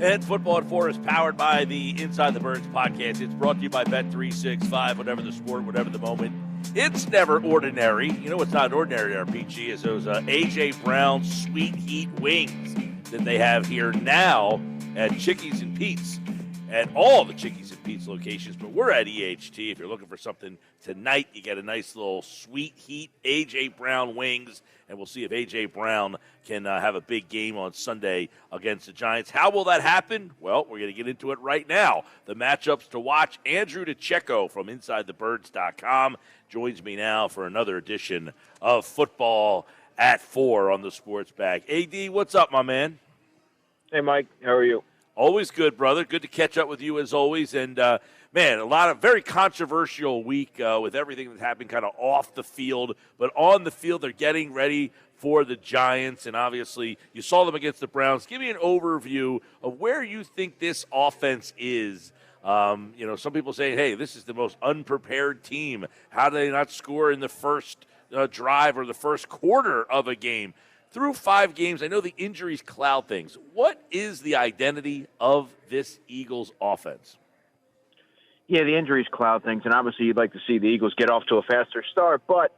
And Football at 4 is powered by the Inside the Birds podcast. It's brought to you by Bet365. Whatever the sport, whatever the moment, it's never ordinary. You know what's not ordinary, RPG, is those A.J. Brown Sweet Heat wings that they have here now at Chickies and Pete's. At all the Chickies and Pete's locations, but we're at EHT. If you're looking for something tonight, you get a nice little Sweet Heat A.J. Brown wings, and we'll see if A.J. Brown can have a big game on Sunday against the Giants. How will that happen? Well, we're going to get into it right now. The matchups to watch. Andrew DiCecco from InsideTheBirds.com joins me now for another edition of Football at 4 on the Sports Bag. AD, what's up, my man? Hey, Mike. How are you? Always good, brother. Good to catch up with you as always. And, man, a lot of very controversial week with everything that's happened kind of off the field. But on the field, they're getting ready for the Giants. And, obviously, you saw them against the Browns. Give me an overview of where you think this offense is. Some people say, hey, this is the most unprepared team. How do they not score in the first drive or the first quarter of a game? Through 5 games, I know the injuries cloud things. What is the identity of this Eagles offense? Yeah, the injuries cloud things, and obviously you'd like to see the Eagles get off to a faster start, but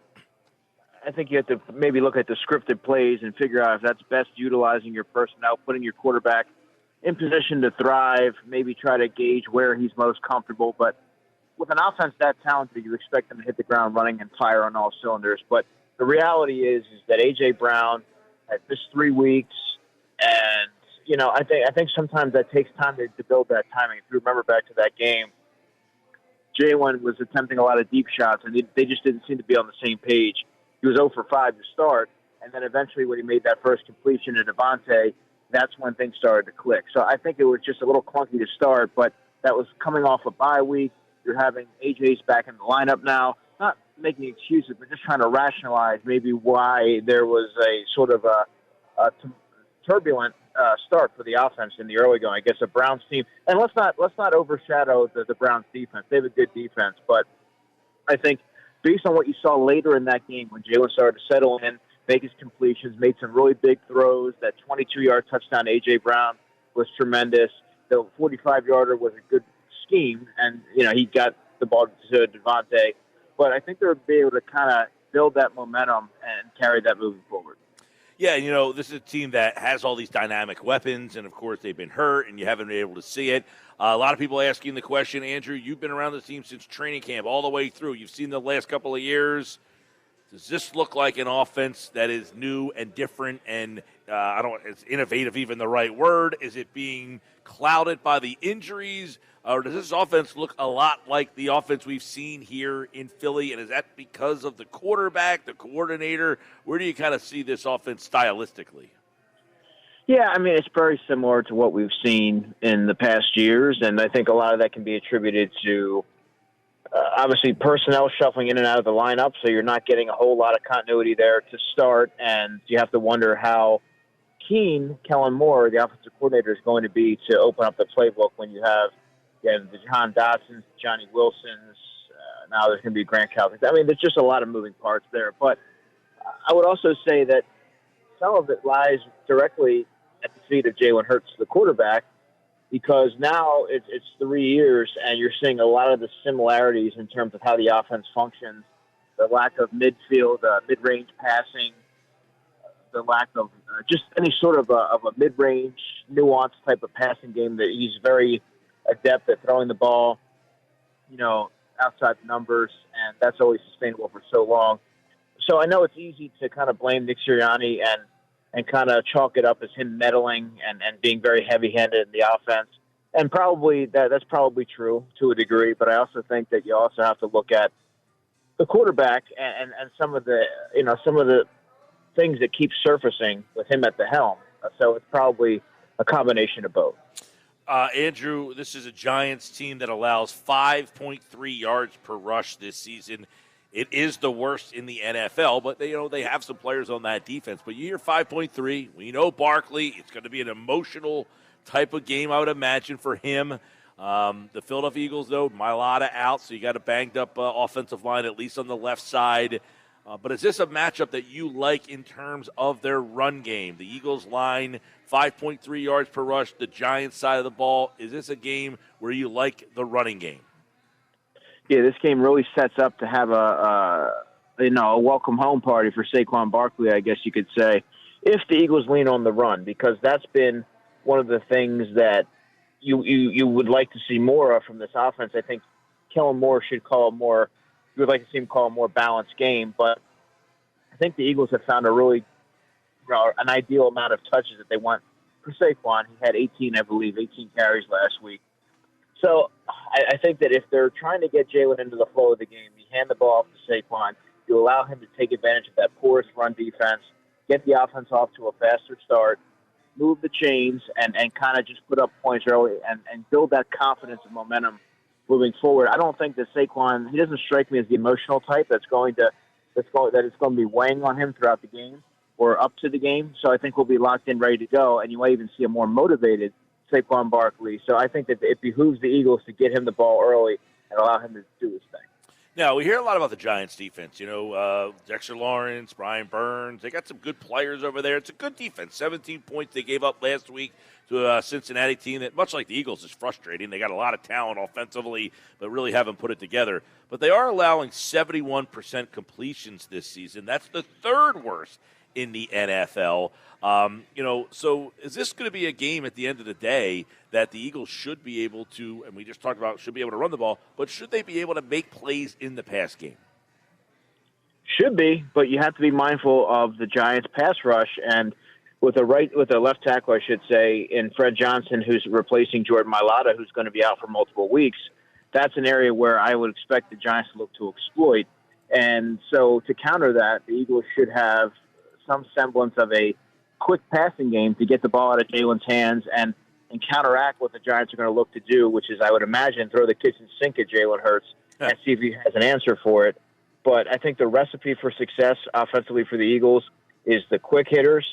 I think you have to maybe look at the scripted plays and figure out if that's best utilizing your personnel, putting your quarterback in position to thrive, maybe try to gauge where he's most comfortable. But with an offense that talented, you expect them to hit the ground running and fire on all cylinders. But the reality is that A.J. Brown had missed 3 weeks, and I think sometimes that takes time to build that timing. If you remember back to that game, Jalen was attempting a lot of deep shots, and they just didn't seem to be on the same page. He was 0 for 5 to start, and then eventually when he made that first completion to Devontae, that's when things started to click. So I think it was just a little clunky to start, but that was coming off a bye week. You're having AJ's back in the lineup now. Not making excuses, but just trying to rationalize maybe why there was a sort of a turbulent start for the offense in the early going against the Browns team. And let's not overshadow the Browns defense. They have a good defense, but I think based on what you saw later in that game when Jalen started to settle in, make his completions, made some really big throws. That 22-yard touchdown to A.J. Brown was tremendous. The 45-yarder was a good scheme, and he got the ball to Devontae. But I think they'll be able to kind of build that momentum and carry that moving forward. Yeah, this is a team that has all these dynamic weapons, and, of course, they've been hurt, and you haven't been able to see it. A lot of people asking the question, Andrew, you've been around this team since training camp all the way through. You've seen the last couple of years. Does this look like an offense that is new and different and, is innovative even the right word? Is it being clouded by the injuries? Or does this offense look a lot like the offense we've seen here in Philly? And is that because of the quarterback, the coordinator? Where do you kind of see this offense stylistically? Yeah, I mean, it's very similar to what we've seen in the past years. And I think a lot of that can be attributed to, obviously, personnel shuffling in and out of the lineup. So you're not getting a whole lot of continuity there to start. And you have to wonder how keen Kellen Moore, the offensive coordinator, is going to be to open up the playbook when you have the Jahan Dotsons, Johnny Wilsons. Now there's going to be Grant Calvin. I mean, there's just a lot of moving parts there. But I would also say that some of it lies directly at the feet of Jalen Hurts, the quarterback, because now it's 3 years and you're seeing a lot of the similarities in terms of how the offense functions, the lack of midfield, mid-range passing, the lack of just any sort of a mid-range, nuanced type of passing game that he's very adept at throwing the ball, outside the numbers, and that's always sustainable for so long. So I know it's easy to kind of blame Nick Sirianni and kind of chalk it up as him meddling and being very heavy-handed in the offense. And probably that's probably true to a degree, but I also think that you also have to look at the quarterback and some of the things that keep surfacing with him at the helm. So it's probably a combination of both. Andrew, this is a Giants team that allows 5.3 yards per rush this season. It is the worst in the NFL, but they have some players on that defense. But you hear 5.3. We know Barkley. It's going to be an emotional type of game, I would imagine, for him. The Philadelphia Eagles, though, Mailata out, so you got a banged up offensive line, at least on the left side. But is this a matchup that you like in terms of their run game? The Eagles line 5.3 yards per rush, the Giants side of the ball. Is this a game where you like the running game? Yeah, this game really sets up to have a welcome home party for Saquon Barkley, I guess you could say, if the Eagles lean on the run, because that's been one of the things that you would like to see more of from this offense. I think Kellen Moore should call it more. You would like to see him call a more balanced game, but I think the Eagles have found a really, an ideal amount of touches that they want for Saquon. He had 18 carries last week. So I think that if they're trying to get Jalen into the flow of the game, you hand the ball off to Saquon, you allow him to take advantage of that porous run defense, get the offense off to a faster start, move the chains, and kind of just put up points early and build that confidence and momentum moving forward. I don't think that Saquon, he doesn't strike me as the emotional type that it's going to be weighing on him throughout the game or up to the game. So I think we'll be locked in, ready to go, and you might even see a more motivated Saquon Barkley. So I think that it behooves the Eagles to get him the ball early and allow him to do his thing. Now, we hear a lot about the Giants' defense. Dexter Lawrence, Brian Burns. They got some good players over there. It's a good defense. 17 points they gave up last week to a Cincinnati team that, much like the Eagles, is frustrating. They got a lot of talent offensively, but really haven't put it together. But they are allowing 71% completions this season. That's the third worst in the NFL. So is this going to be a game at the end of the day that the Eagles should be able to, and we just talked about should be able to run the ball, but should they be able to make plays in the pass game? Should be, but you have to be mindful of the Giants' pass rush, and with a left tackle, I should say, in Fred Johnson, who's replacing Jordan Mailata, who's going to be out for multiple weeks. That's an area where I would expect the Giants to look to exploit. And so to counter that, the Eagles should have some semblance of a quick passing game to get the ball out of Jalen's hands and counteract what the Giants are going to look to do, which is, I would imagine, throw the kitchen sink at Jalen Hurts and see if he has an answer for it. But I think the recipe for success offensively for the Eagles is the quick hitters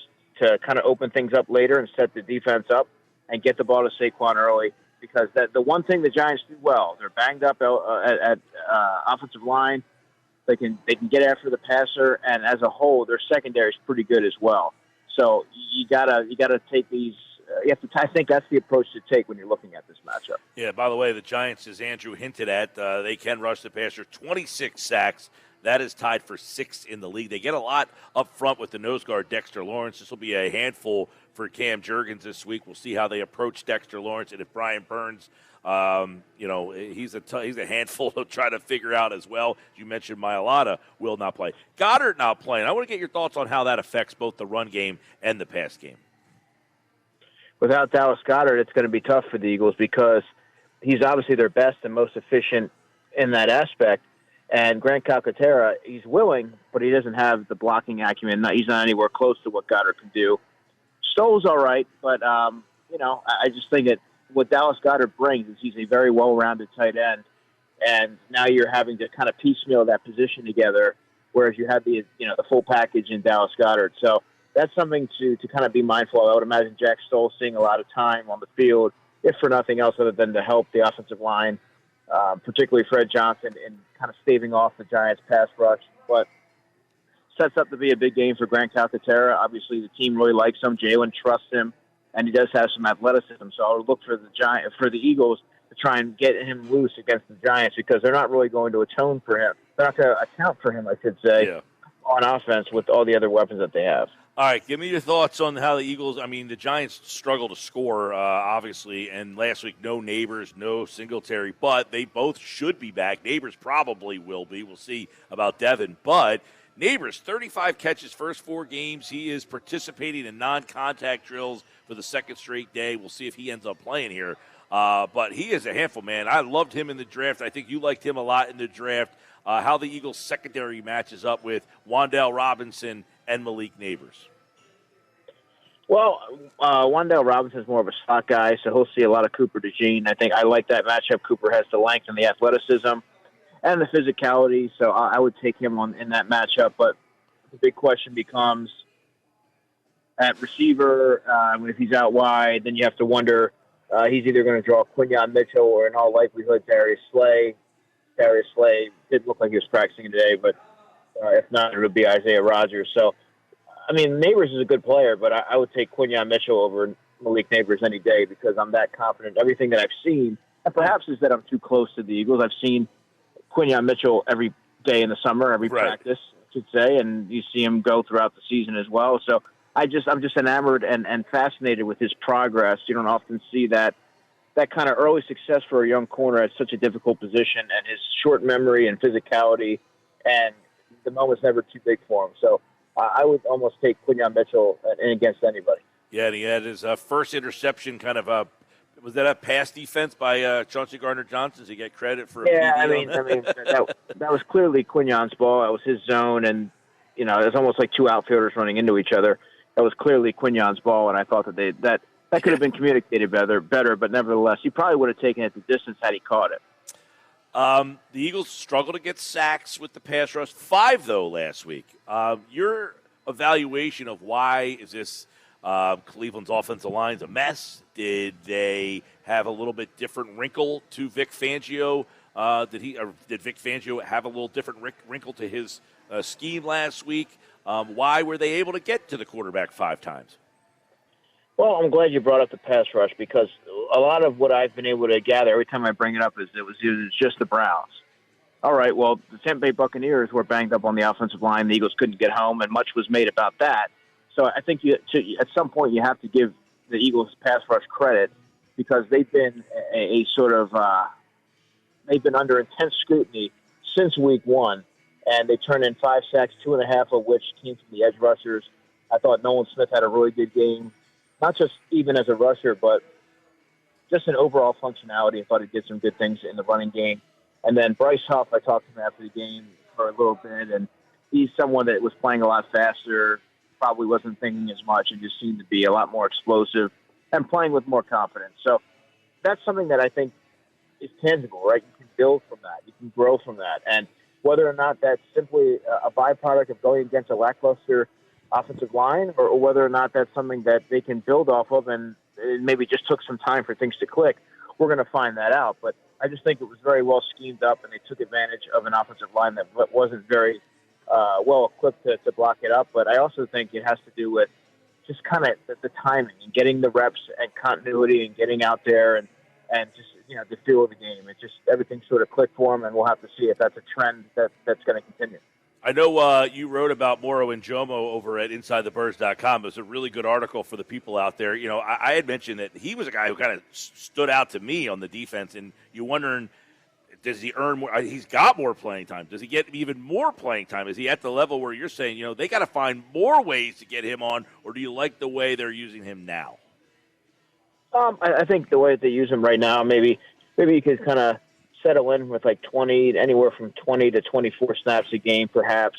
to kind of open things up later and set the defense up and get the ball to Saquon early, because the one thing the Giants do well, they're banged up at offensive line. They can get after the passer, and as a whole, their secondary is pretty good as well. So you gotta take these. I think that's the approach to take when you're looking at this matchup. Yeah. By the way, the Giants, as Andrew hinted at, they can rush the passer. 26 sacks. That is tied for sixth in the league. They get a lot up front with the nose guard Dexter Lawrence. This will be a handful for Cam Jurgens this week. We'll see how they approach Dexter Lawrence, and if Brian Burns, he's a handful to try to figure out as well. You mentioned Mailata will not play. Goddard not playing. I want to get your thoughts on how that affects both the run game and the pass game. Without Dallas Goedert, it's going to be tough for the Eagles because he's obviously their best and most efficient in that aspect. And Grant Calcaterra, he's willing, but he doesn't have the blocking acumen. He's not anywhere close to what Goddard can do. Stoll's all right, but, I just think that what Dallas Goedert brings is he's a very well-rounded tight end, and now you're having to kind of piecemeal that position together, whereas you have the full package in Dallas Goedert. So that's something to kind of be mindful of. I would imagine Jack Stoll seeing a lot of time on the field, if for nothing else other than to help the offensive line, particularly Fred Johnson, in kind of staving off the Giants' pass rush. But sets up to be a big game for Grant Calcaterra. Obviously, the team really likes him. Jalen trusts him, and he does have some athleticism. So I would look for the Eagles to try and get him loose against the Giants, because they're not really going to atone for him. They're not going to account for him, I should say, on offense with all the other weapons that they have. All right, give me your thoughts on how the Eagles, the Giants struggle to score, obviously, and last week no Neighbors, no Singletary, but they both should be back. Neighbors probably will be. We'll see about Devin. But Neighbors, 35 catches, first 4 games. He is participating in non-contact drills for the second straight day. We'll see if he ends up playing here. But he is a handful, man. I loved him in the draft. I think you liked him a lot in the draft. How the Eagles' secondary matches up with Wan'Dale Robinson and Malik Neighbors. Well, Wan'Dale Robinson's more of a slot guy, so he'll see a lot of Cooper DeJean. I think I like that matchup. Cooper has the length and the athleticism and the physicality, so I would take him in that matchup. But the big question becomes at receiver, if he's out wide, then you have to wonder, he's either going to draw Quinyon Mitchell or in all likelihood Darius Slay. Darius Slay did look like he was practicing today, but If not, it would be Isaiah Rodgers. So, I mean, Neighbors is a good player, but I would take Quinyon Mitchell over Malik Neighbors any day because I'm that confident. Everything that I've seen, and perhaps is that I'm too close to the Eagles. I've seen Quinyon Mitchell every day in the summer, every practice, I should say, and you see him go throughout the season as well. So I'm just enamored and fascinated with his progress. You don't often see that kind of early success for a young corner at such a difficult position, and his short memory and physicality, and the moment's never too big for him. So I would almost take Quinyon Mitchell against anybody. Yeah, and he had his first interception was that a pass defense by Chauncey Gardner-Johnson? Does he get credit for a PD I mean, that was clearly Quinyon's ball. That was his zone, and, it was almost like two outfielders running into each other. That was clearly Quinyon's ball, and I thought that could have been communicated better, but nevertheless, he probably would have taken it the distance had he caught it. The Eagles struggle to get sacks with the pass rush. 5, though, last week. Your evaluation of why is this Cleveland's offensive line's a mess? Did they have a little bit different wrinkle to Vic Fangio? Did Vic Fangio have a little different wrinkle to his scheme last week? Why were they able to get to the quarterback 5 times? Well, I'm glad you brought up the pass rush because a lot of what I've been able to gather every time I bring it up is it was just the Browns. All right, well, the Tampa Bay Buccaneers were banged up on the offensive line. The Eagles couldn't get home, and much was made about that. So I think at some point you have to give the Eagles pass rush credit because they've been they've been under intense scrutiny since week 1, and they turned in 5 sacks, 2.5 of which came from the edge rushers. I thought Nolan Smith had a really good game, not just even as a rusher, but just in overall functionality. I thought he did some good things in the running game. And then Bryce Huff, I talked to him after the game for a little bit, and he's someone that was playing a lot faster, probably wasn't thinking as much, and just seemed to be a lot more explosive and playing with more confidence. So that's something that I think is tangible, right? You can build from that. You can grow from that. And whether or not that's simply a byproduct of going against a lackluster offensive line or whether or not that's something that they can build off of and it maybe just took some time for things to click, we're going to find that out. But I just think it was very well schemed up, and they took advantage of an offensive line that wasn't very well equipped to block it up. But I also think it has to do with just kind of the timing and getting the reps and continuity and getting out there and just, the feel of the game. It just, everything sort of clicked for them, and we'll have to see if that's a trend that's going to continue. I know you wrote about Moro Njomo over at InsideTheBirds.com. It was a really good article for the people out there. I had mentioned that he was a guy who kind of stood out to me on the defense, and you're wondering, does he earn more? He's got more playing time. Does he get even more playing time? Is he at the level where you're saying, they got to find more ways to get him on, or do you like the way they're using him now? I think the way that they use him right now, maybe you could kind of settle in with like anywhere from 20 to 24 snaps a game, perhaps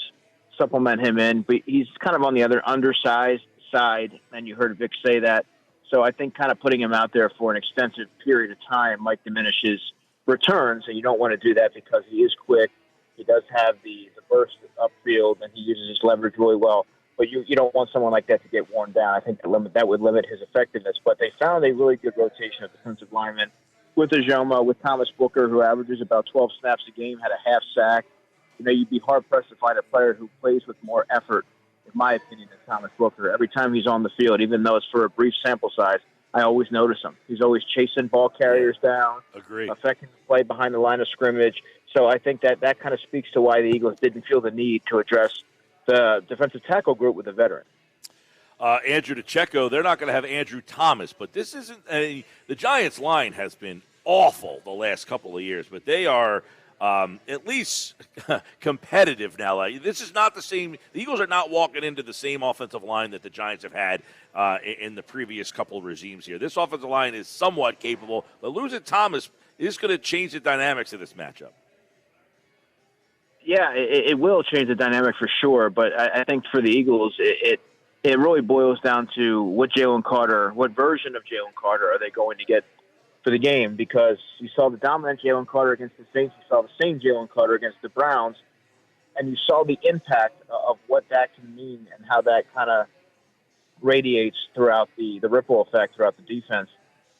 supplement him in. But he's kind of on the other undersized side, and you heard Vic say that. So I think kind of putting him out there for an extensive period of time might diminish his returns, and you don't want to do that because he is quick. He does have the burst upfield, and he uses his leverage really well. But you don't want someone like that to get worn down. I think that would limit his effectiveness. But they found a really good rotation of defensive linemen with Ajoma, with Thomas Booker, who averages about 12 snaps a game, had a half sack. You'd be hard-pressed to find a player who plays with more effort, in my opinion, than Thomas Booker. Every time he's on the field, even though it's for a brief sample size, I always notice him. He's always chasing ball carriers down, affecting the play behind the line of scrimmage. So I think that kind of speaks to why the Eagles didn't feel the need to address the defensive tackle group with a veteran. Andrew DiCecco, they're not going to have Andrew Thomas, but this isn't the Giants' line has been awful the last couple of years, but they are at least competitive now. This is not the same. The Eagles are not walking into the same offensive line that the Giants have had in the previous couple of regimes here. This offensive line is somewhat capable, but losing Thomas is going to change the dynamics of this matchup. Yeah, it will change the dynamic for sure, but I think for the Eagles, it really boils down to what version of Jalen Carter are they going to get for the game, because you saw the dominant Jalen Carter against the Saints, you saw the same Jalen Carter against the Browns, and you saw the impact of what that can mean and how that kind of radiates throughout the ripple effect throughout the defense,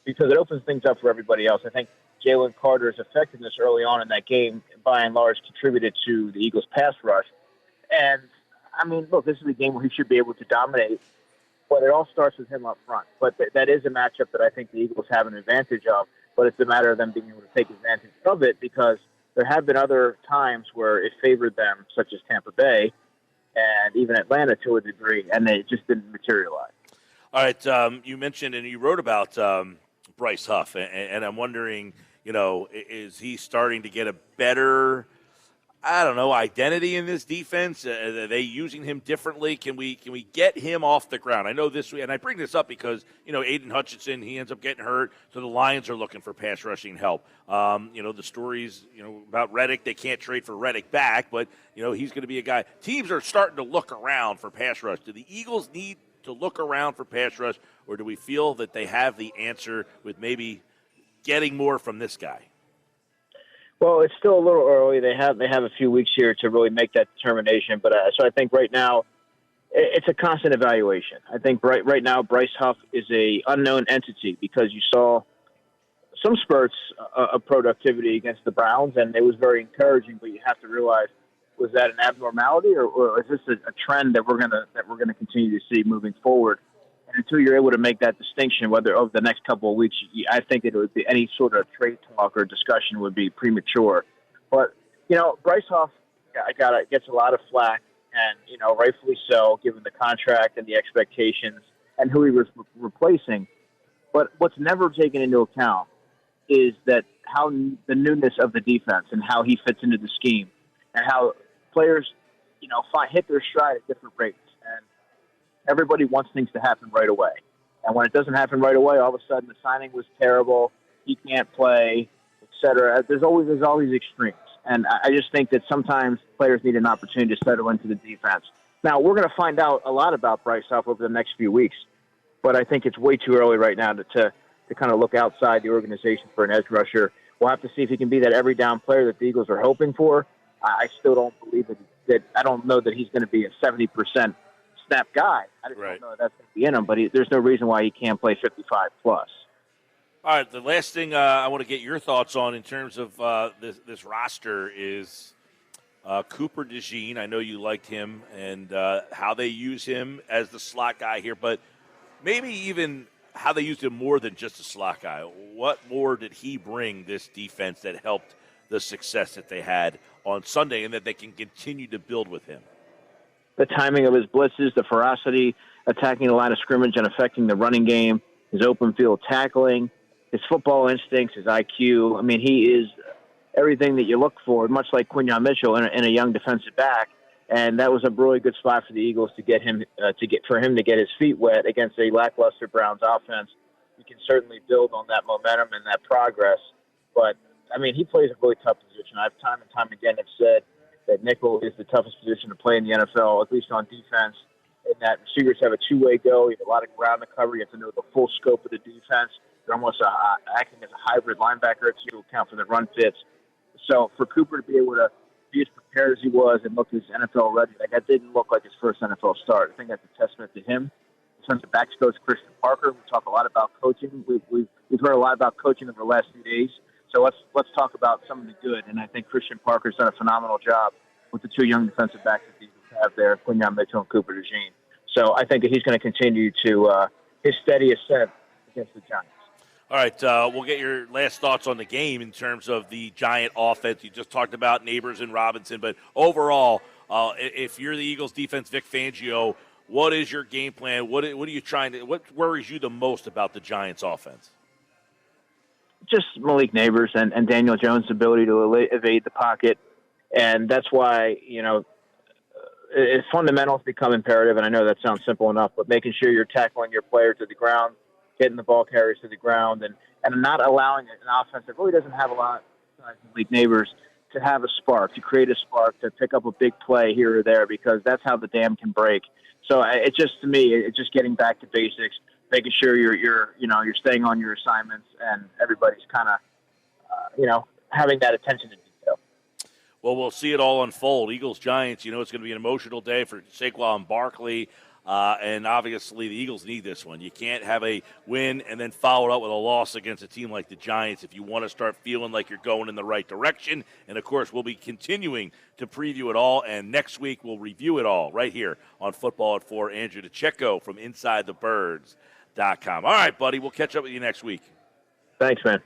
because it opens things up for everybody else. I think Jalen Carter's effectiveness early on in that game, by and large, contributed to the Eagles' pass rush. And, I mean, look, this is a game where he should be able to dominate, but it all starts with him up front. But that is a matchup that I think the Eagles have an advantage of, but it's a matter of them being able to take advantage of it because there have been other times where it favored them, such as Tampa Bay and even Atlanta to a degree, and it just didn't materialize. All right, you mentioned and you wrote about Bryce Huff, and I'm wondering, is he starting to get a better, identity in this defense? Are they using him differently? Can we get him off the ground? I know this, and I bring this up because Aiden Hutchinson, he ends up getting hurt, so the Lions are looking for pass rushing help. The stories about Reddick, they can't trade for Reddick back, but he's going to be a guy. Teams are starting to look around for pass rush. Do the Eagles need to look around for pass rush, or do we feel that they have the answer with maybe getting more from this guy? Well, it's still a little early. They have a few weeks here to really make that determination. But so I think right now it's a constant evaluation. I think right now Bryce Huff is a unknown entity because you saw some spurts of productivity against the Browns, and it was very encouraging. But you have to realize, was that an abnormality, or is this a trend that we're gonna continue to see moving forward? And until you're able to make that distinction, whether over the next couple of weeks, I think it would be any sort of trade talk or discussion would be premature. But Bryce Huff gets a lot of flack, and rightfully so, given the contract and the expectations and who he was replacing. But what's never taken into account is that how the newness of the defense and how he fits into the scheme, and how players, hit their stride at different rates. And everybody wants things to happen right away. And when it doesn't happen right away, all of a sudden the signing was terrible, he can't play, et cetera. There's all these extremes. And I just think that sometimes players need an opportunity to settle into the defense. Now, we're going to find out a lot about Bryce Huff over the next few weeks, but I think it's way too early right now to kind of look outside the organization for an edge rusher. We'll have to see if he can be that every down player that the Eagles are hoping for. I still don't believe that I don't know that he's going to be a 70% snap guy. I just don't know that that's going to be in him, but there's no reason why he can't play 55 plus. All right, the last thing I want to get your thoughts on in terms of this roster is Cooper DeJean. I know you liked him and how they use him as the slot guy here, but maybe even how they used him more than just a slot guy. What more did he bring this defense that helped the success that they had on Sunday and that they can continue to build with him? The timing of his blitzes, the ferocity, attacking the line of scrimmage and affecting the running game, his open field tackling, his football instincts, his IQ. I mean, he is everything that you look for, much like Quinyon Mitchell in a young defensive back. And that was a really good spot for the Eagles to get him for him to get his feet wet against a lackluster Browns offense. You can certainly build on that momentum and that progress. But I mean, he plays a really tough position. I've time and time again have said that nickel is the toughest position to play in the NFL, at least on defense. And that receivers have a two-way go. You have a lot of ground to cover. You have to know the full scope of the defense. They're almost acting as a hybrid linebacker to account for the run fits. So for Cooper to be able to be as prepared as he was and look as NFL ready, that didn't look like his first NFL start. I think that's a testament to him. In terms of backs coach Christian Parker, we talk a lot about coaching. We've heard a lot about coaching over the last few days. So let's talk about some of the good. And I think Christian Parker's done a phenomenal job with the two young defensive backs that the Eagles have there, Quinyon Mitchell and Cooper DeJean. So I think that he's going to continue to his steady ascent against the Giants. All right, we'll get your last thoughts on the game in terms of the Giant offense. You just talked about Neighbors and Robinson, but overall, if you're the Eagles defense, Vic Fangio, what is your game plan? What are you trying to? What worries you the most about the Giants offense? Just Malik Neighbors and Daniel Jones' ability to evade the pocket, and that's why fundamentals become imperative. And I know that sounds simple enough, but making sure you're tackling your player to the ground, getting the ball carriers to the ground, and not allowing an offense that really doesn't have a lot besides Malik Neighbors to have a spark, to create a spark, to pick up a big play here or there, because that's how the dam can break. So it's just, to me, it's just getting back to basics, making sure you're staying on your assignments, and everybody's kind of, having that attention to detail. Well, we'll see it all unfold. Eagles-Giants, it's going to be an emotional day for Saquon Barkley. And obviously the Eagles need this one. You can't have a win and then follow it up with a loss against a team like the Giants if you want to start feeling like you're going in the right direction. And, of course, we'll be continuing to preview it all, and next week we'll review it all right here on Football at 4. Andrew DiCecco from InsideTheBirds.com. All right, buddy, we'll catch up with you next week. Thanks, man.